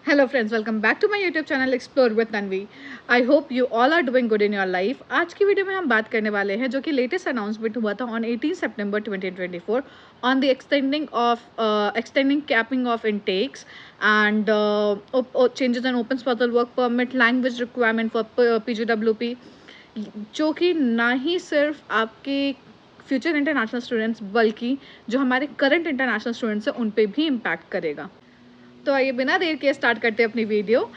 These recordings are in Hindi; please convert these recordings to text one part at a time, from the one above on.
Hello friends, welcome back to my YouTube channel explore with Tanvi. I hope you all are doing good in your life. आज की वीडियो में हम बात करने वाले हैं जो कि लेटेस्ट अनाउंसमेंट हुआ था ऑन 18 सितंबर 2024 on the extending capping of intakes and changes in open spousal work permit language requirement for PGWP, जो कि ना ही सिर्फ आपके फ्यूचर इंटरनेशनल स्टूडेंट्स बल्कि जो हमारे करंट इंटरनेशनल स्टूडेंट्स हैं उन पे भी इम्पैक्ट करेगा। तो आइए बिना देर के स्टार्ट करते हैं अपनी वीडियो।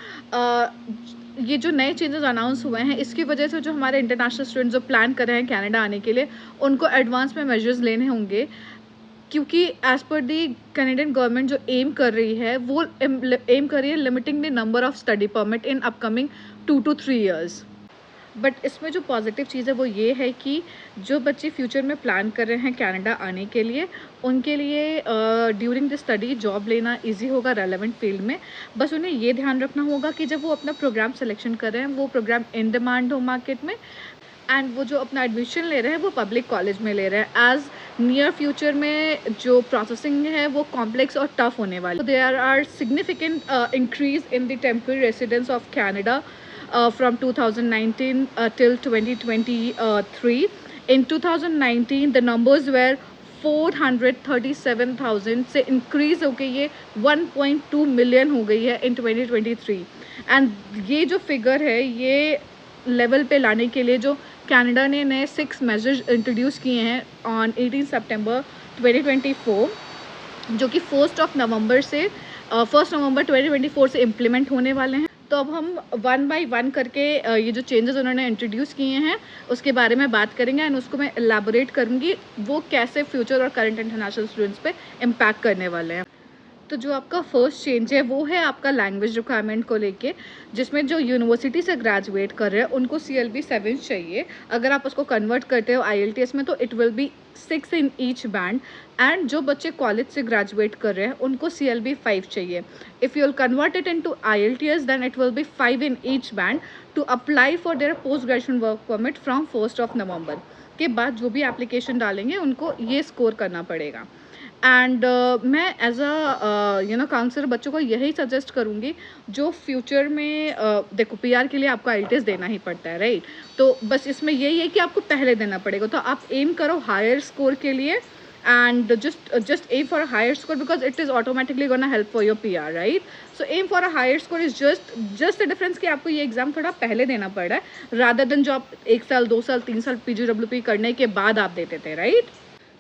ये जो नए चेंजेस अनाउंस हुए हैं इसकी वजह से जो हमारे इंटरनेशनल स्टूडेंट जो प्लान कर रहे हैं कनाडा आने के लिए उनको एडवांस में मेजर्स लेने होंगे, क्योंकि एज पर दी कैनेडियन गवर्नमेंट जो एम कर रही है वो एम कर रही है limiting the number of study permit in upcoming 2 to 3 years। But इसमें जो पॉजिटिव चीज़ है वो ये है कि जो बच्चे फ्यूचर में प्लान कर रहे हैं कनाडा आने के लिए उनके लिए ड्यूरिंग द स्टडी जॉब लेना इजी होगा रेलेवेंट फील्ड में। बस उन्हें ये ध्यान रखना होगा कि जब वो अपना प्रोग्राम सिलेक्शन कर रहे हैं वो प्रोग्राम इन डिमांड हो मार्केट में, एंड वो जो अपना एडमिशन ले रहे हैं वो पब्लिक कॉलेज में ले रहे हैं। एज नियर फ्यूचर में जो प्रोसेसिंग है वो कॉम्प्लेक्स और टफ होने वाली। There are significant increase in the temporary residence of Canada from 2019 till 2023. In 2019 the numbers were 437,000 से इंक्रीज हो गई है 1.2 मिलियन हो गई है इन 2023। एंड ये जो फिगर है ये लेवल पे लाने के लिए जो कनाडा ने नए 6 मेजर्स इंट्रोड्यूस किए हैं ऑन 18 सितंबर 2024, जो कि 1 नवंबर 2024 से इम्प्लीमेंट होने वाले हैं। तो अब हम वन बाय वन करके ये जो चेंजेस उन्होंने इंट्रोड्यूस किए हैं उसके बारे में बात करेंगे एंड उसको मैं एलैबोरेट करूँगी वो कैसे फ्यूचर और करंट इंटरनेशनल स्टूडेंट्स पे इम्पैक्ट करने वाले हैं। तो जो आपका फर्स्ट चेंज है वो है आपका लैंग्वेज रिक्वायरमेंट को लेके, जिसमें जो यूनिवर्सिटी से ग्रेजुएट कर रहे हैं उनको CLB 7 चाहिए। अगर आप उसको कन्वर्ट करते हो IELTS में तो it will B 6 in each band. And जो बच्चे कॉलेज से ग्रेजुएट कर रहे हैं उनको CLB 5 चाहिए। If you will convert it into IELTS then it will be 5 in each band to apply for their post graduation work permit from 1 November के बाद जो भी एप्लीकेशन डालेंगे उनको ये स्कोर करना पड़ेगा। एंड मैं एज अ काउंसलर बच्चों को यही सजेस्ट करूँगी जो फ्यूचर में देखो PR के लिए आपको IELTS देना ही पड़ता है, राइट। तो बस इसमें यही है कि आपको पहले देना पड़ेगा, तो आप एम करो हायर स्कोर के लिए and just aim for a higher score because it is automatically gonna help for your PR, right? So aim for a higher score is just the difference कि आपको ये एग्जाम थोड़ा पहले देना पड़ रहा है rather than जो आप 1 साल 2 साल 3 साल PGWP करने के बाद आप देते थे, राइट।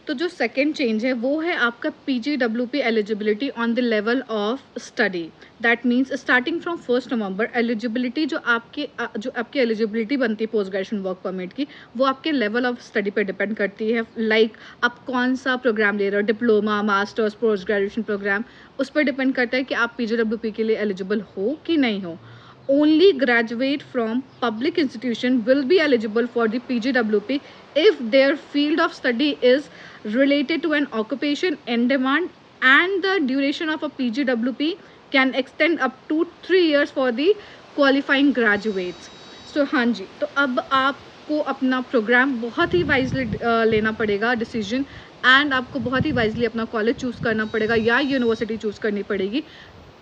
तो जो सेकेंड चेंज है वो है आपका PGWP eligibility on the level of study. That means starting from 1 November eligibility जो आपकी एलिजिबिलिटी बनती है पोस्ट ग्रेजुएशन वर्क परमिट की वो आपके लेवल ऑफ स्टडी पे डिपेंड करती है। लाइक आप कौन सा प्रोग्राम ले रहे हो, diploma, masters, post graduation programme, उस पर डिपेंड करता है कि आप PGWP के लिए एलिजिबल हो कि नहीं हो। Only graduate from public institution will be eligible for the PGWP if their field of study is related to an occupation in demand and the duration of a PGWP can extend up to 3 years for the qualifying graduates. So हाँ जी, तो अब आपको अपना प्रोग्राम बहुत ही वाइजली लेना पड़ेगा डिसीजन, एंड आपको बहुत ही वाइजली अपना कॉलेज चूज़ करना पड़ेगा या यूनिवर्सिटी चूज़ करनी पड़ेगी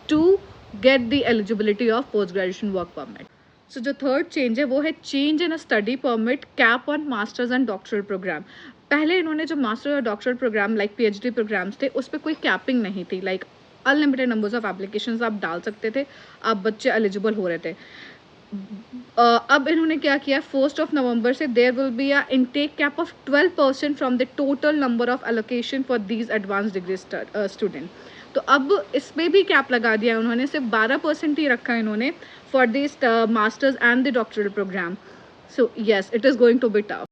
to get the eligibility of post graduation work permit. So जो थर्ड चेंज है वो है change in a study permit cap on masters and doctoral program. पहले इन्होंने जो मास्टर और doctoral program like PhD programs थे उस पर कोई कैपिंग नहीं थी, like unlimited numbers of applications आप डाल सकते थे, आप बच्चे एलिजिबल हो रहे थे। अब इन्होंने क्या किया, 1 नवंबर से there will be a intake cap of 12% from the total number of allocation for these advance degree student. तो अब इसमें भी कैप लगा दिया उन्होंने, सिर्फ 12% ही रखा इन्होंने for this masters and the doctoral programme. So yes, it is going to be tough.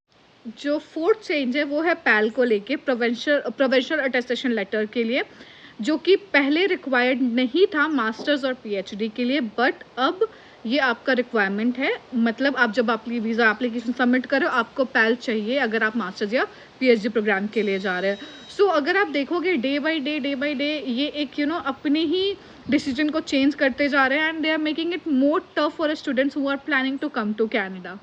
जो फोर्थ चेंज है वो है पैल को लेके, प्रोविंशियल अटेस्टेशन लेटर के लिए, जो कि पहले रिक्वायर्ड नहीं था मास्टर्स और PhD के लिए, बट अब ये आपका रिक्वायरमेंट है। मतलब आप जब अपनी वीज़ा एप्लीकेशन सबमिट करो आपको पैल चाहिए अगर आप मास्टर्स या PhD प्रोग्राम के लिए जा रहे हैं। सो अगर आप देखोगे डे बाय डे ये एक अपने ही डिसीजन को चेंज करते जा रहे हैं and they are making it more tough for students who are planning to come to Canada.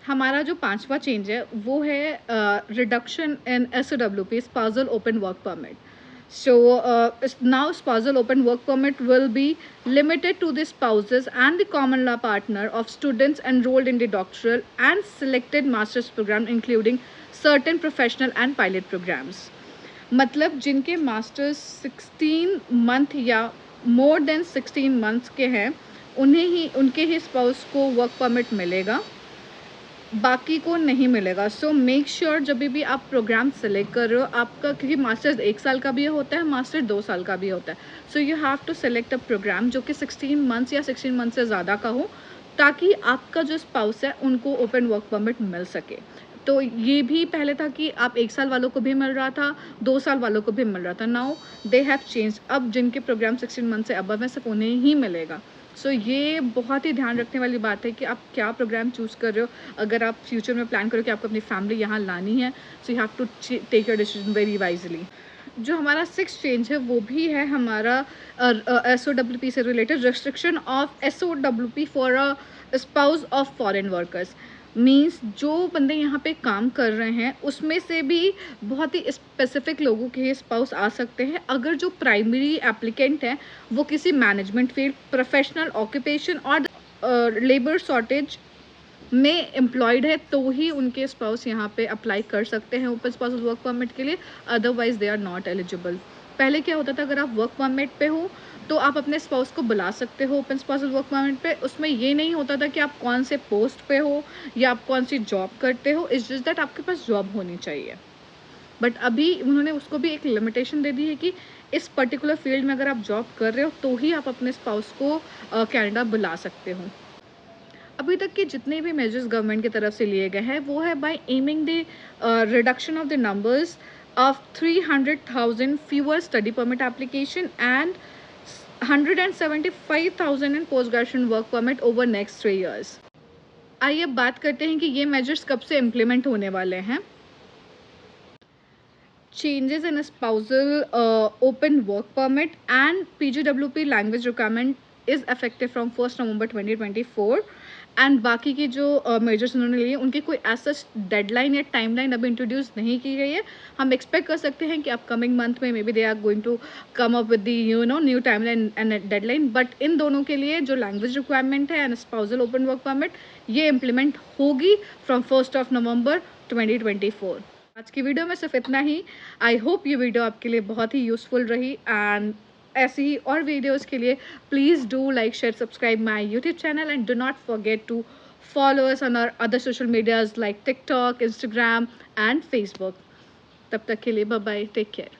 हमारा जो पांचवा चेंज है वो है reduction in SOWP, spousal open work permit. So now spousal open work permit will be limited to the spouses and the common law partner of students enrolled in the doctoral and selected master's program, including certain professional and pilot programs. मतलब जिनके मास्टर्स 16 मंथ या मोर देन 16 मंथ्स के हैं उनके ही स्पाउस को वर्क परमिट मिलेगा, बाकी को नहीं मिलेगा. सो मेक श्योर जब भी आप प्रोग्राम सेलेक्ट कर रहे हो आपका, क्योंकि मास्टर्स 1 साल का भी होता है, मास्टर 2 साल का भी होता है. So you have to select a programme जो कि 16 मंथ्स या 16 मंथ से ज़्यादा का हो, ताकि आपका जो स्पाउस है उनको ओपन वर्क परमिट मिल सके. तो ये भी पहले था कि आप 1 साल वालों को भी मिल रहा था, 2 साल वालों को भी मिल रहा था. Now they have change. अब जिनके प्रोग्राम 16 मंथ से अबव है सिर्फ उन्हें ही मिलेगा. सो ये बहुत ही ध्यान रखने वाली बात है कि आप क्या प्रोग्राम चूज़ कर रहे हो. अगर आप फ्यूचर में प्लान करो कि आपको अपनी फैमिली यहाँ लानी है, so you have to take your decision very wisely. जो हमारा 6th चेंज है वो भी है हमारा SOWP से related, restriction of SOWP for a spouse of foreign workers. Means जो बंदे यहाँ पे काम कर रहे हैं उसमें से भी बहुत ही स्पेसिफिक लोगों के स्पाउस आ सकते हैं, अगर जो प्राइमरी एप्लीकेंट हैं वो किसी मैनेजमेंट फील्ड, प्रोफेशनल ऑक्यूपेशन और लेबर शॉर्टेज में एम्प्लॉयड है, तो ही उनके स्पाउस यहाँ पे अप्लाई कर सकते हैं ओपन स्पाउस वर्क परमिट के लिए. Otherwise they are not eligible. पहले क्या होता था, अगर आप वर्क परमिट पे हो तो आप अपने स्पाउस को बुला सकते हो ओपन स्पाउस वर्क परमिट पे. उसमें ये नहीं होता था कि आप कौन से पोस्ट पे हो या आप कौन सी जॉब करते हो, इट्स जस्ट दैट आपके पास जॉब होनी चाहिए. बट अभी उन्होंने उसको भी एक लिमिटेशन दे दी है कि इस पर्टिकुलर फील्ड में अगर आप जॉब कर रहे हो तो ही आप अपने स्पाउस को कनाडा बुला सकते हो. अभी तक के जितने भी मेजर्स गवर्नमेंट की तरफ से लिए गए हैं वो है by aiming the reduction of the numbers of 300,000 fewer study permit application and 175,000 in post graduation work permit over next 3 years. आइए अब बात करते हैं कि ये मेजर्स कब से इम्प्लीमेंट होने वाले हैं. Changes in spousal open work permit and PGWP language requirement is effective from 1st November 2024. And बाकी की जो मेजर्स उन्होंने लिए उनकी कोई ऐसा डेडलाइन या टाइमलाइन अभी इंट्रोड्यूस नहीं की गई है. हम एक्सपेक्ट कर सकते हैं कि अपकमिंग मंथ में may be they are going to come up with the new timeline and deadline. But in दोनों के लिए जो लैंग्वेज रिक्वायरमेंट है and spousal open work permit ये इम्प्लीमेंट होगी फ्रॉम 1 नवंबर 2024. आज की वीडियो में सिर्फ इतना ही. आई होप ये वीडियो आपके लिए बहुत ही यूजफुल रही, एंड ऐसी ही और वीडियोस के लिए please do like, share, subscribe my YouTube channel and do not forget to follow us on our other social medias like TikTok, Instagram and Facebook. तब तक के लिए बाय बाय, टेक केयर.